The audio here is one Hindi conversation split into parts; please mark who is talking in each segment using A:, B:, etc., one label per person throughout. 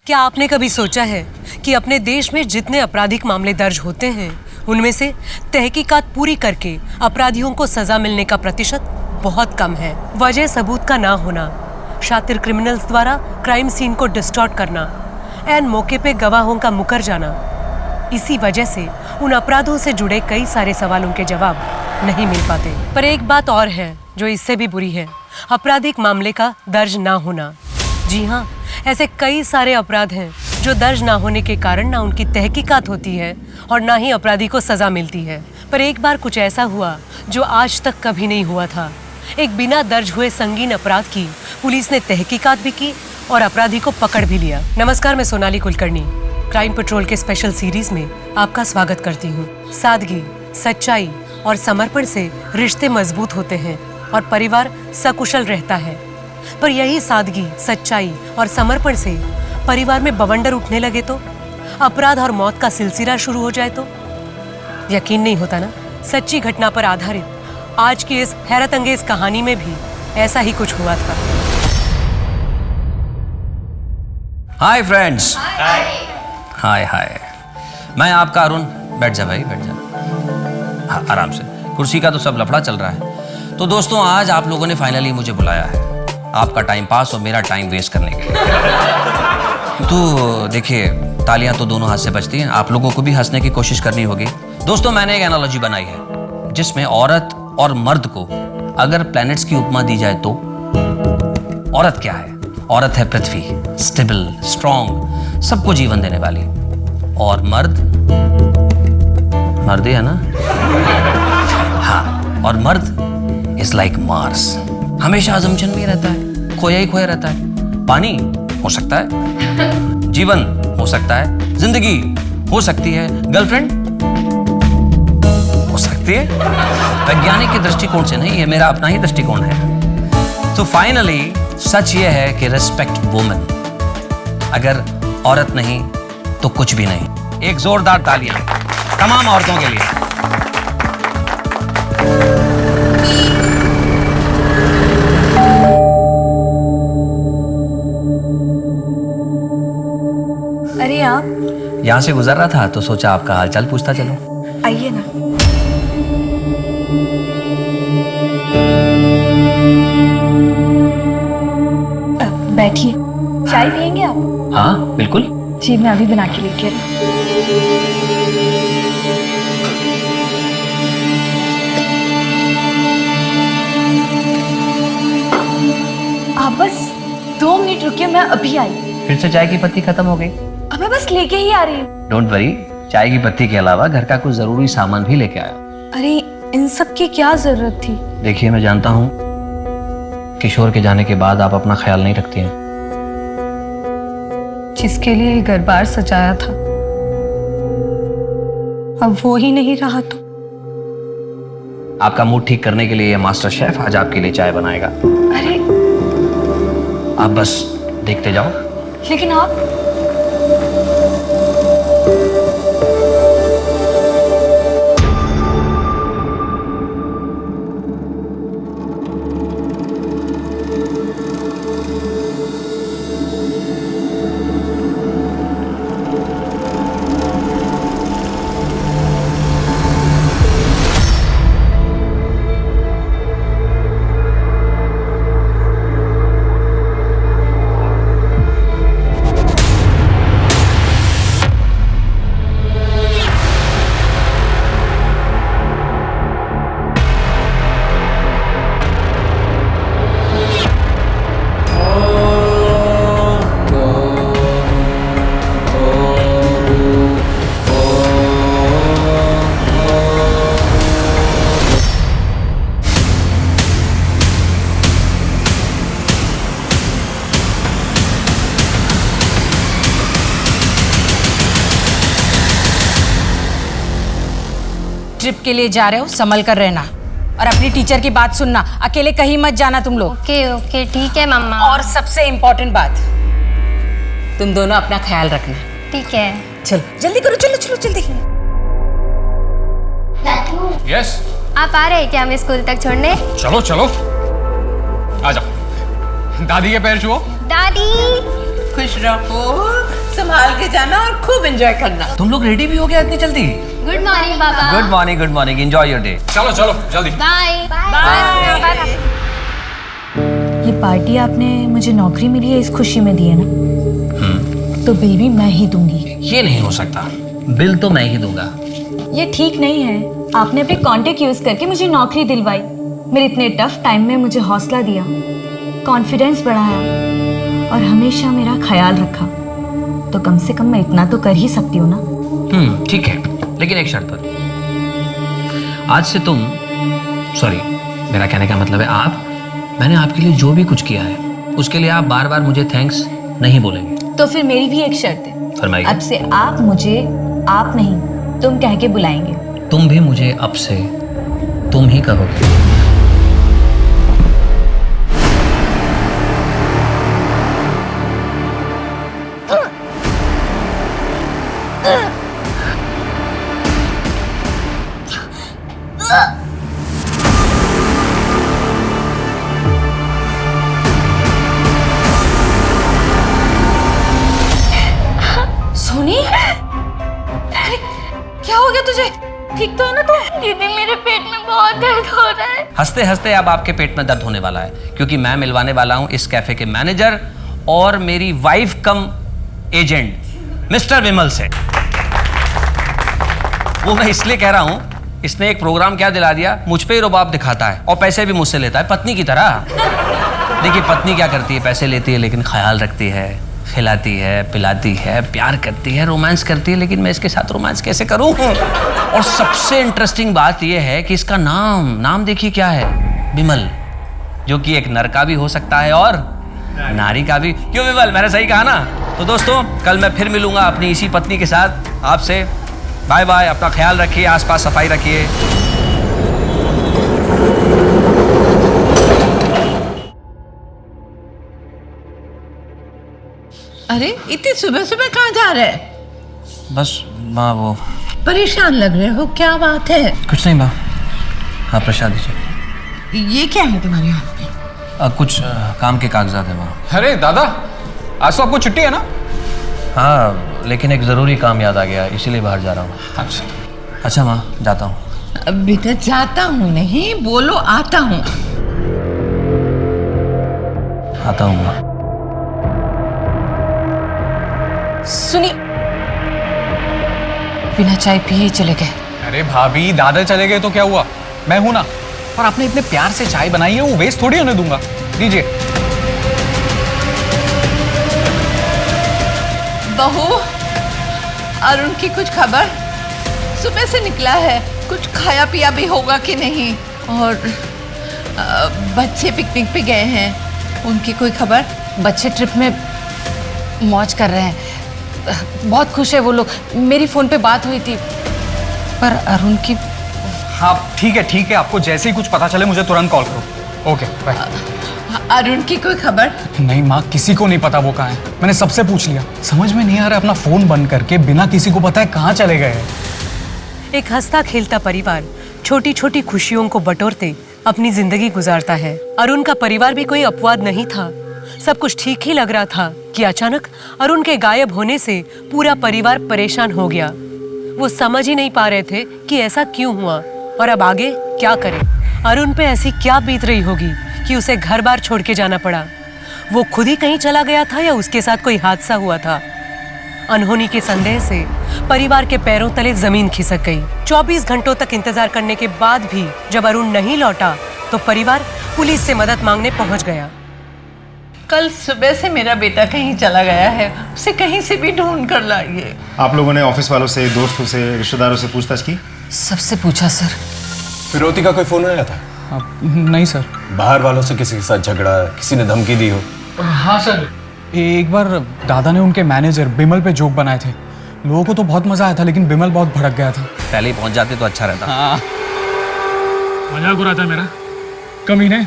A: क्या आपने कभी सोचा है कि अपने देश में जितने आपराधिक मामले दर्ज होते हैं उनमें से तहकीकात पूरी करके अपराधियों को सजा मिलने का प्रतिशत बहुत कम है। वजह सबूत का ना होना, शातिर क्रिमिनल्स द्वारा क्राइम सीन को डिस्टॉर्ट करना, एन मौके पे गवाहों का मुकर जाना, इसी वजह से उन अपराधों से जुड़े कई सारे सवालों के जवाब नहीं मिल पाते। पर एक बात और है जो इससे भी बुरी है, आपराधिक मामले का दर्ज ना होना। जी हाँ, ऐसे कई सारे अपराध हैं जो दर्ज ना होने के कारण ना उनकी तहकीकात होती है और ना ही अपराधी को सजा मिलती है। पर एक बार कुछ ऐसा हुआ जो आज तक कभी नहीं हुआ था। एक बिना दर्ज हुए संगीन अपराध की पुलिस ने तहकीकात भी की और अपराधी को पकड़ भी लिया। नमस्कार, मैं सोनाली कुलकर्णी क्राइम पेट्रोल के स्पेशल सीरीज में आपका स्वागत करती हूँ। सादगी, सच्चाई और समर्पण से रिश्ते मजबूत होते हैं और परिवार सकुशल रहता है। पर यही सादगी, सच्चाई और समर्पण से परिवार में बवंडर उठने लगे तो, अपराध और मौत का सिलसिला शुरू हो जाए तो यकीन नहीं होता ना। सच्ची घटना पर आधारित आज की इस हैरत अंगेज कहानी में भी ऐसा ही कुछ हुआ था।
B: Hi friends. हाय हाय, मैं आपका अरुण। बैठ जा भाई, बैठ जा। हाँ, आराम से। कुर्सी का तो सब लफड़ा चल रहा है। तो दोस्तों, आज आप लोगों ने फाइनली मुझे बुलाया है आपका टाइम पास और मेरा टाइम वेस्ट करने के लिए। तो देखिए, तालियां तो दोनों हाथ से बजती हैं। आप लोगों को भी हंसने की कोशिश करनी होगी। दोस्तों, मैंने एक एनालॉजी बनाई है जिसमें औरत और मर्द को अगर प्लैनेट्स की उपमा दी जाए तो औरत क्या है? औरत है पृथ्वी, स्टेबल, स्ट्रॉन्ग, सबको जीवन देने वाली। और मर्द ही है ना? हाँ, और मर्द इज लाइक मार्स, हमेशा अजम्पशन में रहता है, खोया ही खोया रहता है। पानी हो सकता है, जीवन हो सकता है, जिंदगी हो सकती है, गर्लफ्रेंड हो सकती है। वैज्ञानिक के दृष्टिकोण से नहीं, ये मेरा अपना ही दृष्टिकोण है। तो फाइनली सच ये है कि रिस्पेक्ट वुमेन। अगर औरत नहीं तो कुछ भी नहीं। एक जोरदार तालियां तमाम औरतों के लिए।
C: अरे आप
B: यहाँ से गुजर रहा था तो सोचा आपका हालचाल पूछता चलो।
C: आइए ना। बैठिए, चाय पियेंगे आप?
B: हाँ बिल्कुल।
C: जी, मैं अभी बना के लेके आई। आप बस 2 मिनट रुकिए, मैं अभी आई।
B: फिर से चाय की पत्ती खत्म हो गई?
C: अब मैं बस लेके ही आ रही हूँ।
B: डोंट वरी, चाय की पत्ती के अलावा घर का कुछ जरूरी सामान भी लेके आया।
C: अरे इन सब की क्या जरूरत थी?
B: देखिए, मैं जानता हूँ किशोर के जाने के बाद आप अपना ख्याल नहीं रखती हैं।
C: जिसके लिए घर बार सजाया था, अब वो ही नहीं रहा तो
B: आपका मूड ठीक करने के लिए ये मास्टर शेफ आज आपके लिए चाय बनाएगा।
C: अरे
B: आप बस देखते जाओ।
C: लेकिन आप
D: ट्रिप के लिए जा रहे हो, संभल कर रहना और अपनी टीचर की बात सुनना। अकेले कहीं मत जाना तुम लोग।
E: ओके ओके, ठीक है मम्मा।
D: और सबसे इम्पोर्टेंट बात, तुम दोनों अपना ख्याल रखना।
E: ठीक है।
D: चलो जल्दी करो, चलो चलो जल्दी।
F: यस,
E: आप आ रहे हैं क्या हमें स्कूल तक छोड़ने?
F: चलो चलो आ जाओ। दादी के पैर छुओ।
E: दादी
D: खुश रहो।
F: संभाल के जाना और खूब एंजॉय करना।
B: तुम लोग रेडी भी हो गया इतनी जल्दी?
E: गुड मॉर्निंग पापा।
B: Good morning, enjoy your day.
G: चलो चलो जल्दी।
E: Bye bye.
C: ये पार्टी आपने मुझे नौकरी मिली है इस खुशी में दी है ना, तो बिल भी मैं ही दूंगी।
B: ये नहीं हो सकता, बिल तो मैं ही दूंगा।
C: ये ठीक नहीं है। आपने अपने कॉन्टेक्ट यूज करके मुझे नौकरी दिलवाई, मेरे इतने टफ टाइम में मुझे हौसला दिया, कॉन्फिडेंस बढ़ाया और हमेशा मेरा ख्याल रखा, तो कम से कम मैं इतना तो कर ही सकती हूँ ना।
B: ठीक है, लेकिन एक शर्त पर। आज से तुम, सॉरी मेरा कहने का मतलब है आप, मैंने आपके लिए जो भी कुछ किया है उसके लिए आप बार बार मुझे थैंक्स नहीं बोलेंगे।
C: तो फिर मेरी भी एक शर्त है,
B: फरमाइए।
C: अब से आप मुझे आप नहीं तुम कह के बुलाएंगे।
B: तुम भी मुझे अब से तुम ही कहोगे।
C: सोनी, अरे क्या हो गया तुझे? ठीक तो है ना तू?
E: दीदी मेरे पेट में बहुत दर्द हो रहा है।
B: हंसते हंसते अब आपके पेट में दर्द होने वाला है, क्योंकि मैं मिलवाने वाला हूं इस कैफे के मैनेजर और मेरी वाइफ कम एजेंट मिस्टर विमल से। वो मैं इसलिए कह रहा हूं, इसने एक प्रोग्राम क्या दिला दिया, मुझ पे ही रुबाब दिखाता है और पैसे भी मुझसे लेता है पत्नी की तरह। देखिए पत्नी क्या करती है, पैसे लेती है लेकिन ख्याल रखती है, खिलाती है, पिलाती है, प्यार करती है, रोमांस करती है, लेकिन मैं इसके साथ रोमांस कैसे करूं? और सबसे इंटरेस्टिंग बात यह है कि इसका नाम देखिए क्या है, विमल, जो कि एक नर का भी हो सकता है और नारी का भी। क्यों विमल, मैंने सही कहा ना? तो दोस्तों कल मैं फिर मिलूंगा अपनी इसी पत्नी के साथ आपसे। बाय बाय, अपना ख्याल रखिए, आसपास सफाई रखिए।
F: अरे इतनी सुबह सुबह कहाँ जा रहे हैं?
B: बस माँ वो
F: परेशान लग रहे हो, क्या बात है?
B: कुछ नहीं माँ, हाँ प्रसाद दीजिए।
F: ये क्या है तुम्हारे हाथ में?
B: कुछ काम के कागजात है माँ।
G: अरे दादा, आज तो आपको छुट्टी है ना?
B: हाँ, लेकिन एक ज़रूरी काम याद आ गया, इसीलिए बाहर जा रहा हूँ। अच्छा माँ, जाता हूँ।
F: बेटा जाता हूँ नहीं, बोलो आता हूँ।
B: आता हूँ माँ।
D: सुनिए, बिना चाय पिए ही चले गए।
G: अरे भाभी, दादा चले गए तो क्या हुआ, मैं हूं ना। और आपने इतने प्यार से चाय बनाई है, वो वेस्ट थोड़ी होने दूंगा। दीजिए।
F: बहू, अरुण की कुछ खबर? सुबह से निकला है, कुछ खाया पिया भी होगा कि नहीं? और बच्चे पिकनिक पे गए हैं, उनकी कोई खबर?
D: बच्चे ट्रिप में मौज कर रहे हैं, बहुत खुश है वो लोग। मेरी फोन पे बात हुई थी, पर अरुण की।
G: हाँ ठीक है, आपको जैसे ही कुछ पता चले मुझे तुरंत कॉल करो। Okay bye.
F: अरुण की कोई खबर?
G: नहीं माँ, किसी को नहीं पता वो कहाँ है। मैंने सबसे पूछ लिया, समझ में नहीं आ रहा, अपना फोन बंद करके बिना किसी को पता है कहाँ चले गए हैं।
A: एक हंसता खेलता परिवार छोटी छोटी खुशियों को बटोरते अपनी जिंदगी गुजारता है। अरुण का परिवार भी कोई अपवाद नहीं था। सब कुछ ठीक ही लग रहा था कि अचानक अरुण के गायब होने से पूरा परिवार परेशान हो गया। वो समझ ही नहीं पा रहे थे कि ऐसा क्यों हुआ और अब आगे क्या करें। अरुण पे ऐसी क्या बीत रही होगी कि उसे घर बार छोड़ के जाना पड़ा। वो खुद ही कहीं चला गया था या उसके साथ कोई हादसा हुआ था। अनहोनी के संदेह से परिवार के पैरों तले जमीन खिसक गई। 24 घंटों तक इंतजार करने के बाद भी जब अरुण नहीं लौटा तो परिवार पुलिस से मदद मांगने पहुंच गया।
F: कल सुबह से मेरा बेटा कहीं चला गया है, उसे कहीं से भी ढूंढ कर लाइए।
H: आप लोगों ने ऑफिस वालों से, दोस्तों से, रिश्तेदारों से पूछताछ की?
D: सबसे पूछा सर।
I: फिरौती का कोई फोन आया था?
G: नहीं सर।
I: बाहर वालों से किसी के साथ झगड़ा, किसी ने धमकी दी हो?
G: हाँ सर, एक बार दादा ने उनके मैनेजर बिमल पे जोक बनाए थे। लोगों को तो बहुत मजा आया था, लेकिन बिमल बहुत भड़क गया था।
B: पहले ही पहुंच जाते तो अच्छा रहता।
G: हाँ, मजाक हो रहा था मेरा। कमीने।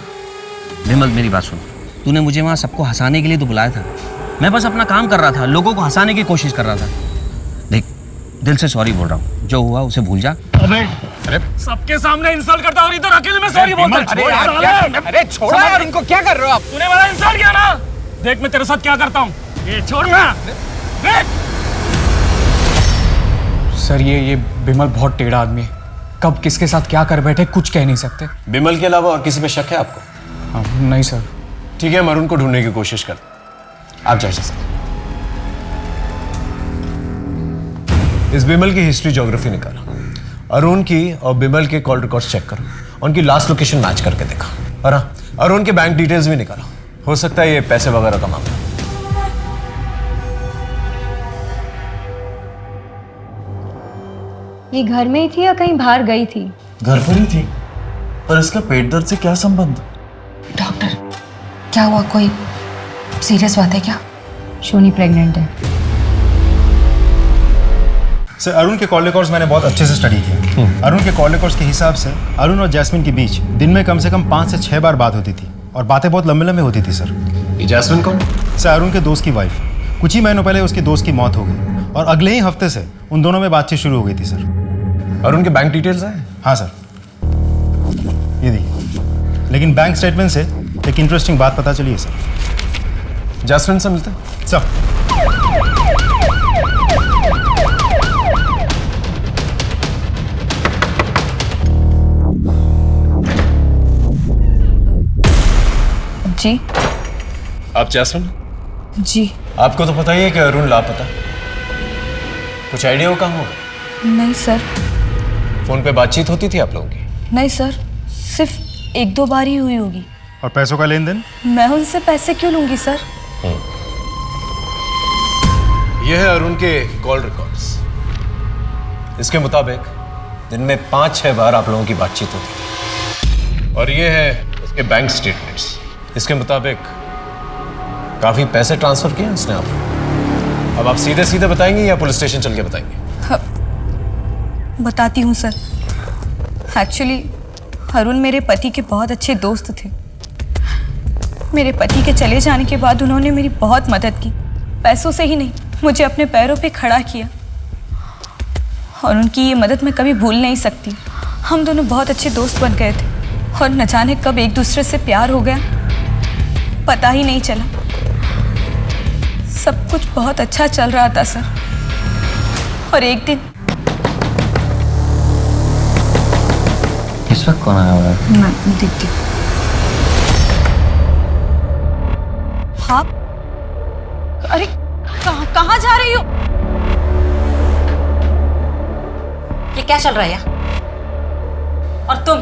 B: विमल मेरी बात सुन, तूने मुझे वहाँ सबको हंसाने के लिए तो बुलाया था। मैं बस अपना काम कर रहा था, लोगों को हंसाने की कोशिश कर रहा था। देख, दिल से सॉरी बोल रहा हूँ, जो हुआ उसे भूल जा।
G: अरे सबके सामने इंसल्ट करता और इधर अकेले में सॉरी बोलता है। अरे छोड़ो यार, इनको क्या कर रहे हो आप? तूने मेरा इंसल्ट किया ना, देख मैं तेरे साथ क्या करता हूँ। ये छोड़ ना। सर ये बिमल बहुत टेढ़ा आदमी है, कब किसके साथ क्या कर बैठे कुछ कह नहीं सकते।
I: बिमल के अलावा और किसी पे शक है आपको?
G: हाँ, नहीं सर।
I: ठीक है, हम अरुण को ढूंढने की कोशिश करते। आप जा सकते। इस बिमल की हिस्ट्री ज्योग्राफी निकाला, अरुण की और बिमल के कॉल रिकॉर्ड्स चेक करो, उनकी लास्ट लोकेशन मैच करके देखा, और हाँ, अरुण के बैंक डिटेल्स भी निकाला। हो सकता है ये पैसे वगैरह का मामला।
C: ये घर में ही थी या कहीं बाहर गई थी?
J: घर पर ही थी, पर इसका पेट दर्द से क्या संबंध?
D: डॉक्टर, क्या हुआ? कोई सीरियस बात है क्या?
C: शोनी प्रेग्नेंट है।
H: सर अरुण के कॉल रिकॉर्ड्स मैंने बहुत अच्छे से स्टडी किया। अरुण के कॉल रिकॉर्ड्स के हिसाब से अरुण और जैस्मिन के बीच दिन में कम से कम 5 से 6 बार बात होती थी, और बातें बहुत लंबे लंबे होती थी सर।
I: ये जैस्मिन कौन?
H: सर अरुण के दोस्त की वाइफ। कुछ ही महीनों पहले उसके दोस्त की मौत हो गई, और अगले ही हफ्ते से उन दोनों में बातचीत शुरू हो गई थी सर।
I: अरुण के बैंक डिटेल्स हैं?
H: हाँ सर, ये देखिए। लेकिन बैंक स्टेटमेंट से एक इंटरेस्टिंग बात पता चली है सर।
I: जैस्मिन से मिलते हैं
H: सर।
C: जी।
I: आप जैस्मिन?
C: जी।
I: आपको तो पता ही है कि अरुण लापता। कुछ आइडिया हो कहाँ होगा?
C: नहीं सर।
I: फोन पे बातचीत होती थी आप लोगों की?
C: नहीं सर, सिर्फ 1-2 बार ही हुई होगी।
H: और पैसों का लेन देन?
C: मैं उनसे पैसे क्यों लूंगी सर?
I: यह है अरुण के कॉल रिकॉर्ड्स। इसके मुताबिक दिन में 5-6 बार आप लोगों की बातचीत होती थी, और ये है उसके बैंक स्टेटमेंट्स। इसके मुताबिक काफी पैसे ट्रांसफर किए उसने आपको। अब आप सीधे सीधे बताएंगे या पुलिस स्टेशन चल के बताएंगे?
C: बताती हूँ सर। एक्चुअली अरुण मेरे पति के बहुत अच्छे दोस्त थे। मेरे पति के चले जाने के बाद उन्होंने मेरी बहुत मदद की। पैसों से ही नहीं, मुझे अपने पैरों पे खड़ा किया, और उनकी ये मदद मैं कभी भूल नहीं सकती। हम दोनों बहुत अच्छे दोस्त बन गए थे, और न जाने कब एक दूसरे से प्यार हो गया, पता ही नहीं चला। सब कुछ बहुत अच्छा चल रहा था सर, और एक दिन।
B: इस वक्त कौन आया हुआ है?
C: मैं देखती हूँ। हाँ? अरे कहाँ जा रही हो?
D: ये क्या चल रहा है यार? और तुम?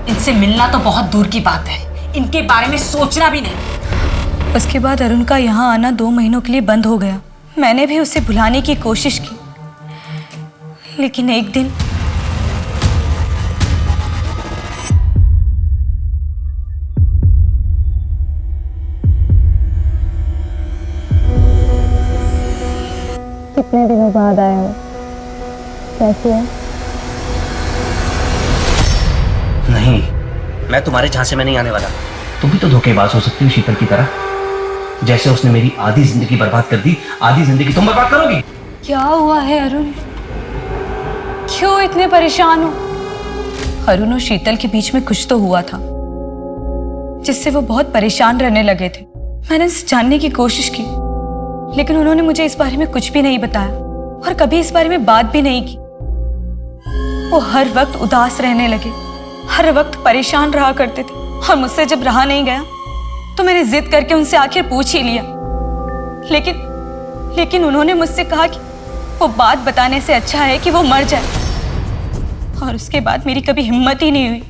D: इनसे मिलना तो बहुत दूर की बात है, इनके बारे में सोचना भी नहीं।
C: उसके बाद अरुण का यहाँ आना 2 महीनों के लिए बंद हो गया। मैंने भी उसे भुलाने की कोशिश की, लेकिन एक दिन
E: कितने दिनों बाद आए हो? कैसी है?
K: नहीं, मैं तुम्हारे झांसे में नहीं आने वाला। तुम भी तो धोखेबाज हो सकती हो शीतल की तरह। जैसे उसने मेरी आधी जिंदगी बर्बाद कर दी, आधी जिंदगी तुम बर्बाद करोगी।
C: क्या हुआ है अरुण? क्यों इतने परेशान हो? अरुण और शीतल के बीच में कुछ तो हुआ था, जिससे वो बहुत परेशान रहने लगे थे। मैंने इसे जानने की कोशिश की, लेकिन उन्होंने मुझे इस बारे में कुछ भी नहीं बताया, और कभी इस बारे में बात भी नहीं की। वो हर वक्त उदास रहने लगे, हर वक्त परेशान रहा करते थे, और मुझसे जब रहा नहीं गया तो मैंने जिद करके उनसे आखिर पूछ ही लिया। लेकिन उन्होंने मुझसे कहा कि वो बात बताने से अच्छा है कि वो मर जाए। और उसके बाद मेरी कभी हिम्मत ही नहीं हुई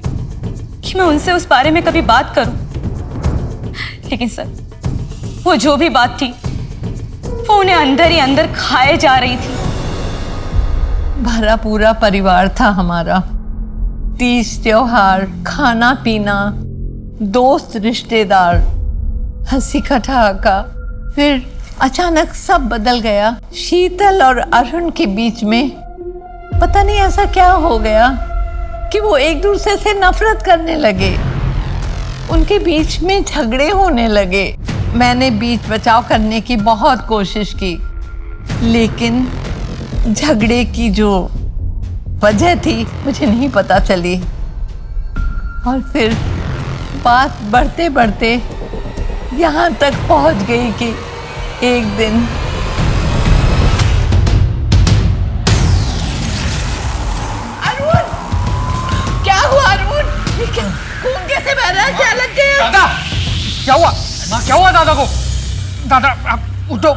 C: कि मैं उनसे उस बारे में कभी बात करूं। लेकिन सर, वो जो भी बात थी वो उन्हें अंदर ही अंदर खाए जा रही थी।
F: भरा पूरा परिवार था हमारा। तीज त्योहार, खाना पीना, दोस्त रिश्तेदार, हंसी ठहाका। फिर अचानक सब बदल गया। शीतल और अरुण के बीच में पता नहीं ऐसा क्या हो गया कि वो एक दूसरे से नफरत करने लगे। उनके बीच में झगड़े होने लगे। मैंने बीच बचाव करने की बहुत कोशिश की, लेकिन झगड़े की जो वजह थी मुझे नहीं पता चली। और फिर बात बढ़ते बढ़ते यहाँ तक पहुँच गई कि एक दिन
G: दादा क्या हुआ? माँ क्या हुआ दादा को? दादा आप उठो।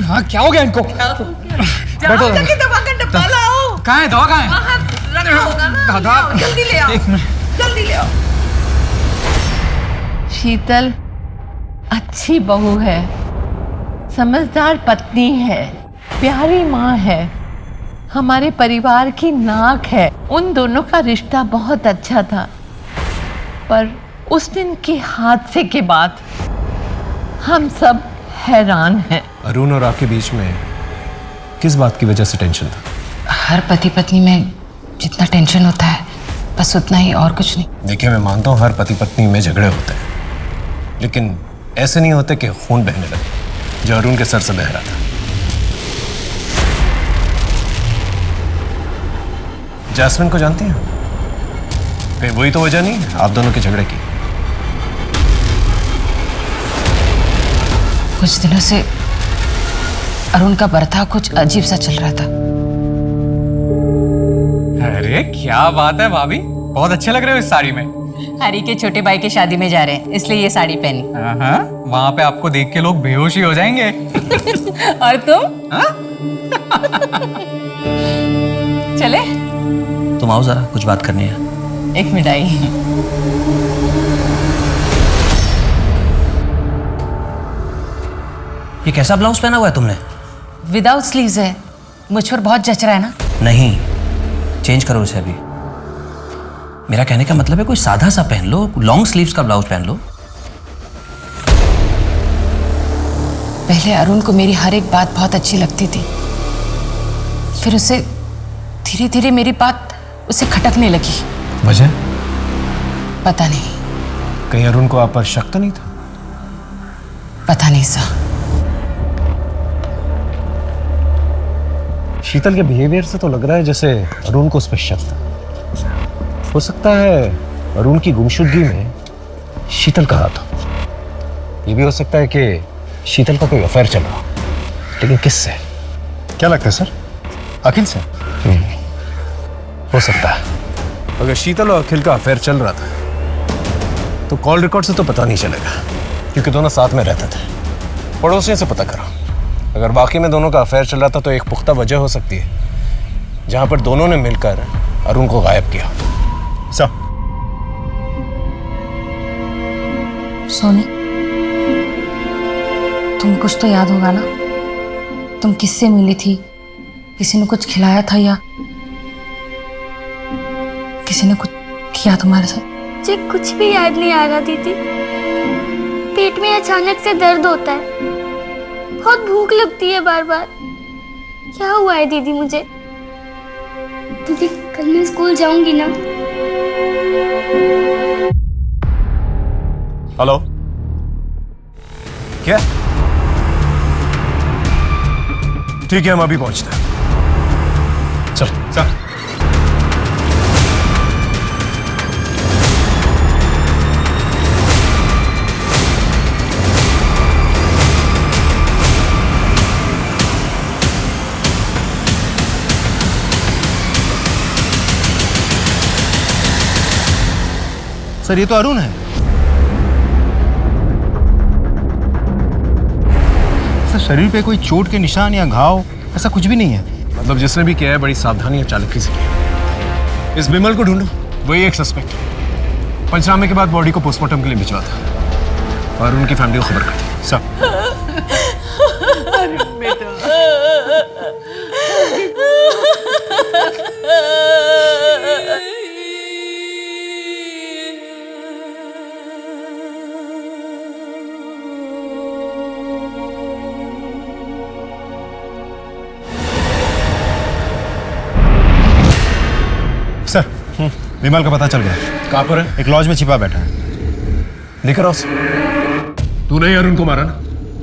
G: हाँ क्या हो गया इनको? बैठो
F: दवा का डब्बा लाओ।
G: कहाँ है दवा? कहाँ है?
F: बाहर रखा होगा ना।
G: दादा
F: जल्दी ले आओ,
G: एक मिनट।
F: जल्दी ले आओ। शीतल अच्छी बहू है, समझदार पत्नी है, प्यारी माँ है, हमारे परिवार की नाक है। उन दोनों का रिश्ता बहुत अच्छा था, पर उस दिन के हादसे के बाद हम सब हैरान हैं।
I: अरुण और आपके बीच में किस बात की वजह से टेंशन था?
D: हर पति पत्नी में जितना टेंशन होता है बस उतना ही, और कुछ नहीं।
I: देखिए, मैं मानता हूँ हर पति पत्नी में झगड़े होते हैं, लेकिन ऐसे नहीं होते कि खून बहने लगे, जो अरुण के सर से बह रहा था। जैस्मिन को जानती हैं? कहीं वही तो वजह नहीं आप दोनों के झगड़े की?
D: कुछ दिनों से अरुण का बर्ताव कुछ अजीब सा चल रहा था।
G: अरे क्या बात है भाभी, बहुत अच्छे लग रहे हो इस साड़ी में।
D: हरी के छोटे भाई की शादी में जा रहे हैं, इसलिए ये साड़ी पहनी।
G: हाँ, वहाँ पे आपको देख के लोग बेहोश ही हो जाएंगे।
D: और तुम? चले?
B: तुम आओ जरा, कुछ बात करनी है।
D: एक मिनट आई।
B: ये कैसा ब्लाउज पहना हुआ है तुमने?
D: विदाउट स्लीव्स है, मुझ पर बहुत जच रहा है ना?
B: नहीं, चेंज करो इसे अभी। मेरा कहने का मतलब है कोई सादा सा पहन लो, लॉन्ग स्लीव्स का ब्लाउज पहन लो।
D: पहले अरुण को मेरी हर एक बात बहुत अच्छी लगती थी, फिर उसे धीरे धीरे मेरी बात उसे खटकने लगी।
I: वजह?
D: पता नहीं।
I: कहीं अरुण को आप पर शक तो नहीं था?
D: पता नहीं सा।
I: शीतल के बिहेवियर से तो लग रहा है जैसे अरुण को उस पर शक था। हो सकता है अरुण की गुमशुदगी में शीतल का हाथ हो। ये भी हो सकता है कि शीतल का कोई अफेयर चल रहा हो, लेकिन किससे?
H: क्या लगता है सर? अखिल से?
I: हो सकता है। अगर शीतल और अखिल का अफेयर चल रहा था तो कॉल रिकॉर्ड से तो पता नहीं चलेगा, क्योंकि दोनों साथ में रहते थे। पड़ोसियों से पता करो। अगर वाकई में दोनों का अफेयर चल रहा था तो एक पुख्ता वजह हो सकती है जहां पर दोनों ने मिलकर अरुण को गायब किया।
H: सर
C: सोनी, तुम कुछ तो याद होगा ना? तुम किससे मिली थी? किसी ने कुछ खिलाया था या किसी ने कुछ किया तुम्हारे साथ?
E: मुझे कुछ भी याद नहीं आ रहा दीदी। पेट में अचानक से दर्द होता है, बहुत भूख लगती है बार बार। क्या हुआ है दीदी मुझे? दीदी कल मैं स्कूल जाऊंगी ना?
I: हेलो, क्या? ठीक है, हम अभी पहुंचते हैं। चल
H: सर। सर ये तो अरुण है। सर शरीर पे कोई चोट के निशान या घाव ऐसा कुछ भी नहीं है।
I: मतलब जिसने भी किया है बड़ी सावधानी और चालाकी से किया। इस बिमल को ढूंढो, वही एक सस्पेक्ट। पंचनामे के बाद बॉडी को पोस्टमार्टम के लिए भिजवा था और उनकी फैमिली को खबर कर दी।
H: सर सर विमल का पता चल गया।
I: कहाँ पर है?
H: एक लॉज में छिपा बैठा है।
I: लेकर आओ। तूने ही अरुण को मारा ना?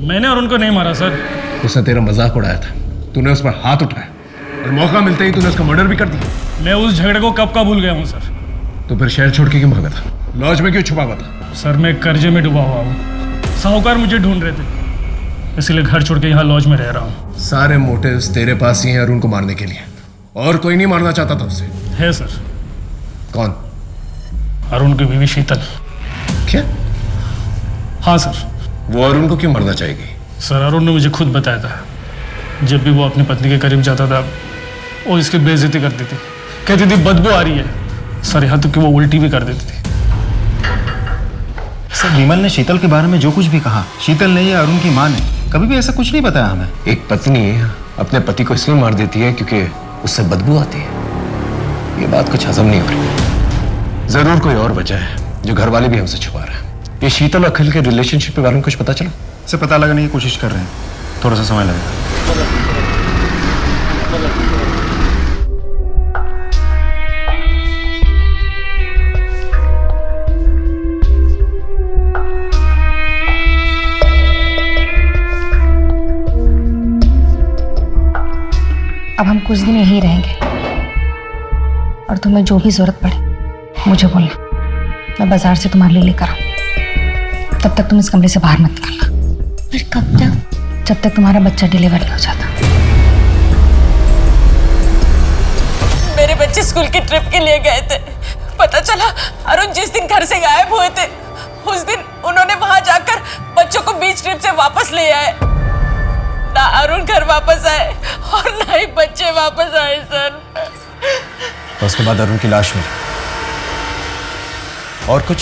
L: मैंने अरुण को नहीं मारा सर।
I: उसने तेरा मजाक उड़ाया था, तूने उस पर हाथ उठाया और मौका मिलते ही तूने उसका मर्डर भी कर दिया।
L: मैं उस झगड़े को कब का भूल गया हूँ सर।
I: तो फिर शहर छोड़ के क्यों भागा था? लॉज में क्यों छुपा हुआ था?
L: सर मैं कर्जे में डूबा हुआ हूँ, साहूकार मुझे ढूंढ रहे थे, इसलिए घर छोड़ के यहाँ लॉज में रह रहा हूँ।
I: सारे मोटिव्स तेरे पास ही हैं अरुण को मारने के लिए, और कोई नहीं मारना चाहता था उसे?
L: है सर।
I: कौन?
L: अरुण की बीवी शीतल।
I: क्या?
L: हाँ सर।
I: वो अरुण को क्यों मरना चाहेगी?
L: सर अरुण ने मुझे खुद बताया था, जब भी वो अपनी पत्नी के करीब जाता था वो इसकी बेइज्जती करती थी, कहती थी बदबू आ रही है। सर यहाँ तक कि वो उल्टी भी कर देती थी।
H: सर विमल ने शीतल के बारे में जो कुछ भी कहा, शीतल ने या अरुण की माँ ने कभी भी ऐसा कुछ नहीं बताया हमें।
I: एक पत्नी अपने पति को इसलिए मार देती है क्योंकि उससे बदबू आती है। ये बात कुछ हजम नहीं हो रही। जरूर कोई और वजह है जो घर वाले भी हमसे छुपा रहे हैं। ये शीतल अखिल के रिलेशनशिप के बारे में कुछ पता चला?
H: इसे पता लगाने की कोशिश कर रहे हैं, थोड़ा सा समय लगेगा।
M: अब हम कुछ दिन यहीं रहेंगे और तुम्हें जो भी जरूरत पड़े मुझे बोलना, मैं बाजार से तुम्हारे लिए लेकर आऊं। तब तक तुम इस कमरे से बाहर मत निकलना।
E: पर कब तक?
M: जब तक तुम्हारा बच्चा डिलीवर नहीं हो जाता।
D: मेरे बच्चे स्कूल की ट्रिप के लिए गए थे। पता चला अरुण जिस दिन घर से गायब हुए थे उस दिन उन्होंने वहां जाकर बच्चों को बीच ट्रिप से वापस ले आए। ना अरुण घर वापस आए और ना ही बच्चे वापस आए सर।
I: तो उसके बाद अरुण की लाश मिली। और कुछ?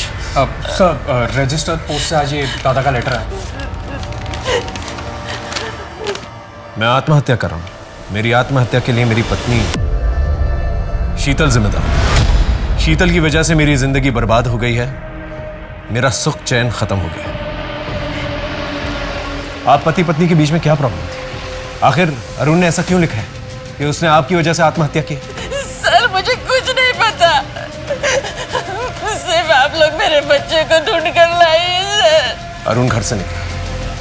G: सर रजिस्टर्ड पोस्ट से आज ये दादा का लेटर है।
I: मैं आत्महत्या कर रहा हूं। मेरी आत्महत्या के लिए मेरी पत्नी शीतल जिम्मेदार। शीतल की वजह से मेरी जिंदगी बर्बाद हो गई है, मेरा सुख चैन खत्म हो गया। आप पति पत्नी के बीच में क्या प्रॉब्लम थी? आखिर अरुण ने ऐसा क्यों लिखा है कि उसने आपकी वजह से आत्महत्या की?
D: सर मुझे कुछ नहीं पता, सिर्फ आप लोग मेरे बच्चे को ढूंढ कर लाइए सर।
I: अरुण घर से निकला,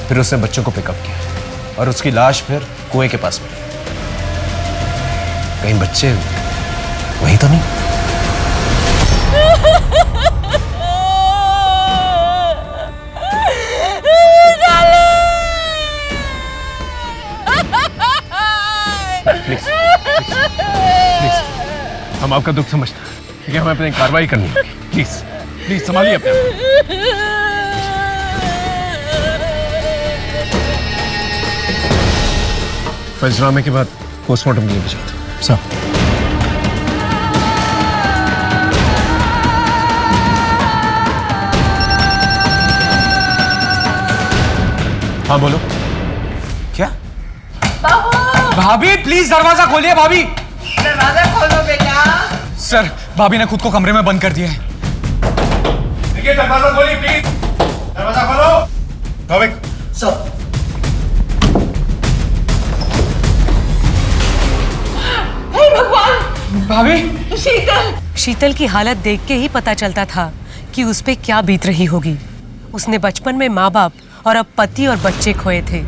I: फिर उसने बच्चों को पिकअप किया और उसकी लाश फिर कुएं के पास मिली। कहीं बच्चे वही तो नहीं? प्लीज हम आपका दुख समझते हैं, ठीक है? हमें अपनी कार्रवाई करनी है। प्लीज प्लीज संभालिए अपने आप। पंचनामे के बाद पोस्टमार्टम के लिए भेजा था।
H: सर
I: हाँ बोलो। क्या?
G: भाभी प्लीज दरवाजा खोलिए। भाभी
F: दरवाजा खोलो बेटा।
G: सर भाभी ने खुद को कमरे में बंद कर दिया है।
I: देखिए दरवाजा खोलिए प्लीज। दरवाजा खोलो। भाविक
J: सब
G: भाभी
A: शीतल की हालत देख के ही पता चलता था कि उस पे क्या बीत रही होगी। उसने बचपन में माँ बाप और अब पति और बच्चे खोए थे।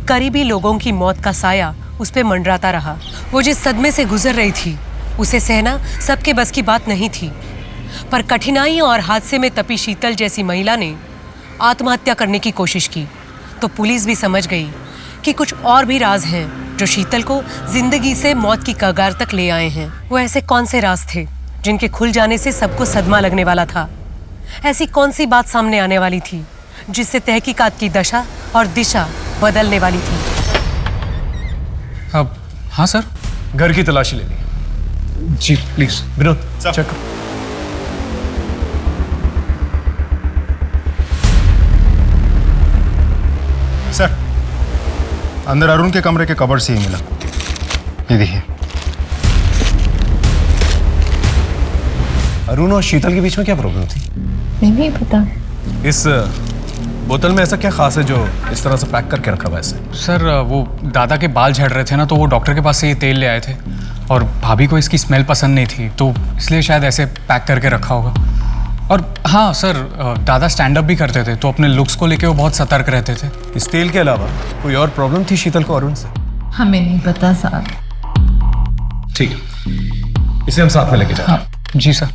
A: करीबी लोगों की मौत का साया उस पे मंडराता रहा। वो जिस सदमे से गुजर रही थी उसे सहना सबके बस की बात नहीं थी। पर कठिनाइयों और हादसे में तपी शीतल जैसी महिला ने आत्महत्या करने की कोशिश की तो पुलिस भी समझ गई कि कुछ और भी राज हैं जो शीतल को जिंदगी से मौत की कगार तक ले आए हैं। वो ऐसे कौन से राज थे जिनके खुल जाने से सबको सदमा लगने वाला था? ऐसी कौन सी बात सामने आने वाली थी जिससे तहकीकात की दशा और दिशा बदलने वाली थी?
G: अब हाँ सर,
I: घर की तलाशी लेनी।
G: जी प्लीज।
I: विनोद चेक।
H: सर अंदर अरुण के कमरे के कबर्ड से ही मिला। ये देखिए।
I: अरुण और शीतल के बीच में क्या प्रॉब्लम थी?
M: नहीं भी पता।
I: इस बोतल में ऐसा क्या खास है जो इस तरह से पैक करके रखा हुआ है इसे?
G: सर वो दादा के बाल झड़ रहे थे ना, तो वो डॉक्टर के पास से ये तेल ले आए थे और भाभी को इसकी स्मेल पसंद नहीं थी तो इसलिए शायद ऐसे पैक करके रखा होगा। और हाँ सर, दादा स्टैंड अप भी करते थे तो अपने लुक्स को लेके वो बहुत सतर्क रहते थे।
I: इस तेल के अलावा कोई और प्रॉब्लम थी शीतल को अरुण से?
F: हमें नहीं पता साहब।
I: ठीक है, इसे हम साथ में लेके जाएं।
G: हाँ जी सर।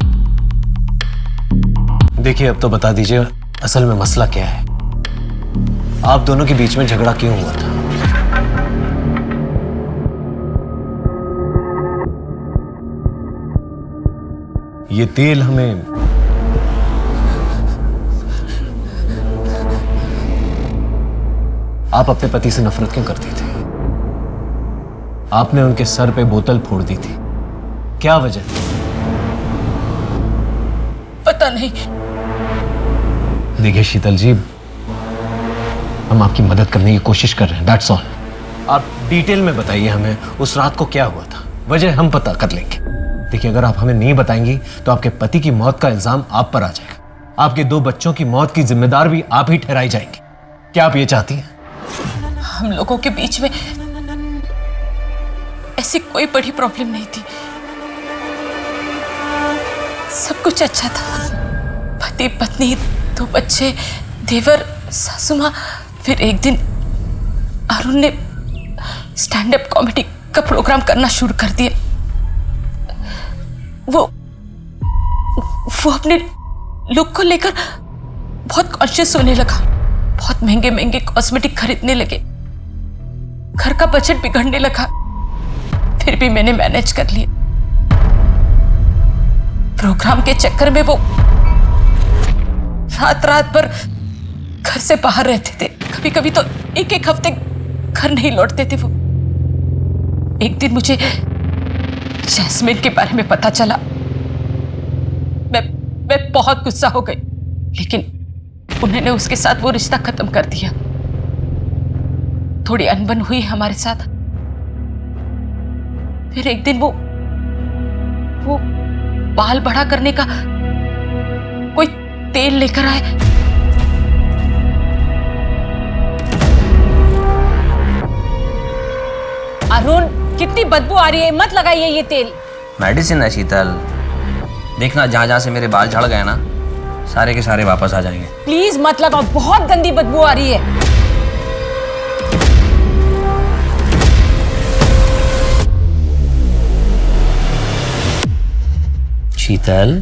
I: देखिए अब तो बता दीजिए असल में मसला क्या है, आप दोनों के बीच में झगड़ा क्यों हुआ था? ये तेल हमें आप अपने पति से नफरत क्यों करती थी? आपने उनके सर पे बोतल फोड़ दी थी, क्या वजह थी?
D: पता नहीं।
I: देखिए शीतल जी, हम आपकी मदद करने की कोशिश कर रहे हैं, दैट्स ऑल। आप डिटेल में बताइए हमें उस रात को क्या हुआ था, वजह हम पता कर लेंगे। देखिए, अगर आप हमें नहीं बताएंगी तो आपके पति की मौत का इल्जाम आप पर आ जाएगा। आपके 2 बच्चों की मौत की जिम्मेदार भी आप ही ठहराई जाएंगी। क्या आप ये चाहती हैं?
D: हम लोगों के बीच में ऐसी कोई बड़ी प्रॉब्लम नहीं थी, सब कुछ अच्छा था। पति पत्नी, 2 बच्चे, देवर, सासू माँ। फिर एक दिन अरुण ने स्टैंड अप कॉमेडी का प्रोग्राम करना शुरू कर दिया। वो अपने लुक को लेकर बहुत कॉन्शियस होने लगा, बहुत महंगे महंगे कॉस्मेटिक खरीदने लगे, घर का बजट बिगड़ने लगा। फिर भी मैंने मैनेज कर लिया। प्रोग्राम के चक्कर में वो रात रात भर घर से बाहर रहते थे। कभी कभी तो एक हफ्ते घर नहीं लौटते थे वो। एक दिन मुझे जैस्मिन के बारे में पता चला। मैं बहुत गुस्सा हो गई, लेकिन उन्होंने उसके साथ वो रिश्ता खत्म कर दिया। थोड़ी अनबन हुई हमारे साथ। फिर एक दिन वो बाल बड़ा करने का कोई तेल लेकर आए। अरुण, कितनी बदबू आ रही है, मत लगाइए ये तेल।
B: मेडिसिन है शीतल, देखना जहां जहां से मेरे बाल झड़ गए ना, सारे के सारे वापस आ जाएंगे।
D: प्लीज मत लगाओ, बहुत गंदी बदबू आ रही है।
B: शीतल,